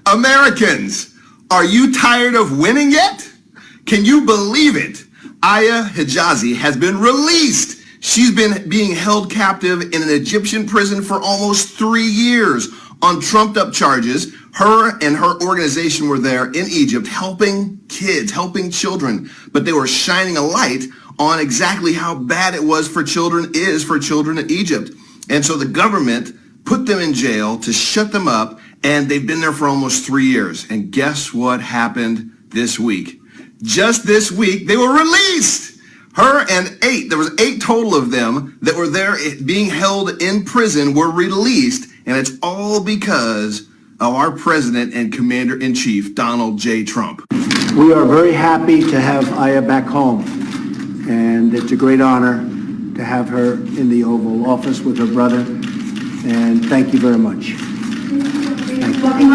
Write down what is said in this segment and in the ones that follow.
Americans, are you tired of winning yet? Can you believe it? Aya Hijazi has been released. She's been being held captive in an Egyptian prison for almost 3 years on trumped-up charges. Her and her organization were there in Egypt helping kids, helping children, but they were shining a light on exactly how bad it was for children, is for children in Egypt. And so the government put them in jail to shut them up, and they've been there for almost 3 years. And guess what happened this week? Just this week, they were released. Her and there was 8 total of them that were there being held in prison were released. And it's all because of our president and commander-in-chief, Donald J. Trump. We are very happy to have Aya back home. And it's a great honor to have her in the Oval Office with her brother. And thank you very much. Thank you.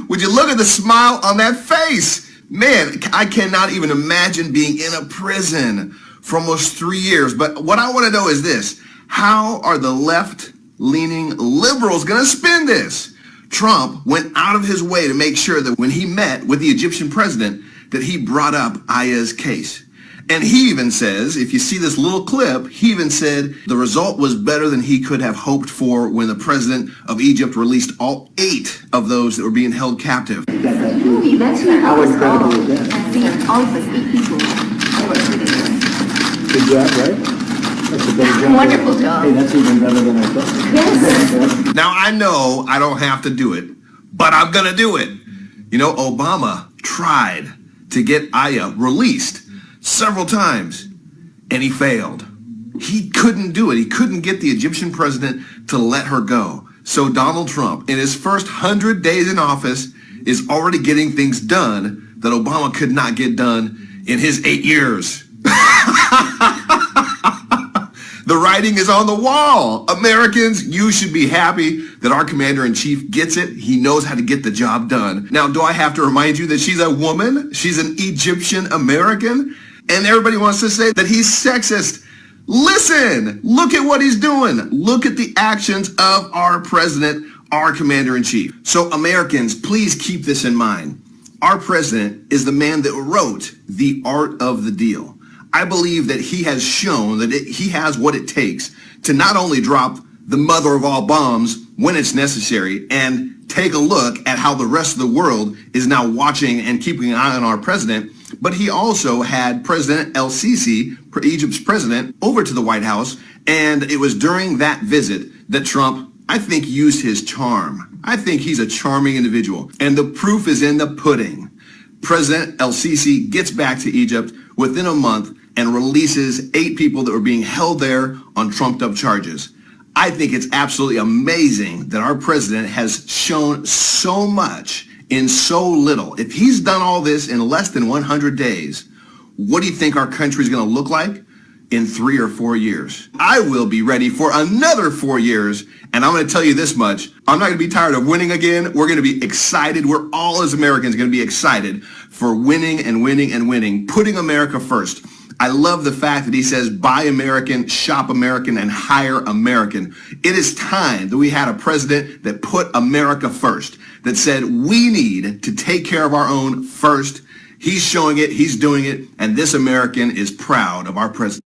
Would you look at the smile on that face? Man, I cannot even imagine being in a prison for almost 3 years. But what I want to know is this: how are the left-leaning liberals going to spin this? Trump went out of his way to make sure that when he met with the Egyptian president, that he brought up Aya's case. And he even says, if you see this little clip, he even said the result was better than he could have hoped for when the president of Egypt released all 8 of those that were being held captive. How incredible is that? All of us, 8 people. Good job, right? That's a better job. Wonderful job. Hey, that's even better than I thought. Yes. Now, I know I don't have to do it, but I'm going to do it. You know, Obama tried to get Aya released several times, and he failed. He couldn't do it. He couldn't get the Egyptian president to let her go. So Donald Trump, in his first 100 days in office, is already getting things done that Obama could not get done in his 8 years. The writing is on the wall. Americans, you should be happy that our commander-in-chief gets it. He knows how to get the job done. Now, do I have to remind you that she's a woman? She's an Egyptian American? And everybody wants to say that he's sexist. Listen, look at what he's doing. Look at the actions of our president, our commander-in-chief. So Americans, please keep this in mind. Our president is the man that wrote The Art of the Deal. I believe that he has shown that he has what it takes to not only drop the mother of all bombs when it's necessary and take a look at how the rest of the world is now watching and keeping an eye on our president, but he also had President El-Sisi, Egypt's president, over to the White House, and it was during that visit that Trump, I think, used his charm. I think he's a charming individual, and the proof is in the pudding. President El-Sisi gets back to Egypt within a month and releases 8 people that were being held there on trumped-up charges. I think it's absolutely amazing that our president has shown so much in so little. If he's done all this in less than 100 days, what do you think our country is going to look like in 3 or 4 years? I will be ready for another 4 years, and I'm going to tell you this much. I'm not going to be tired of winning again. We're going to be excited. We're all, as Americans, going to be excited for winning and winning and winning, putting America first. I love the fact that he says, buy American, shop American, and hire American. It is time that we had a president that put America first, that said we need to take care of our own first. He's showing it, he's doing it, and this American is proud of our president.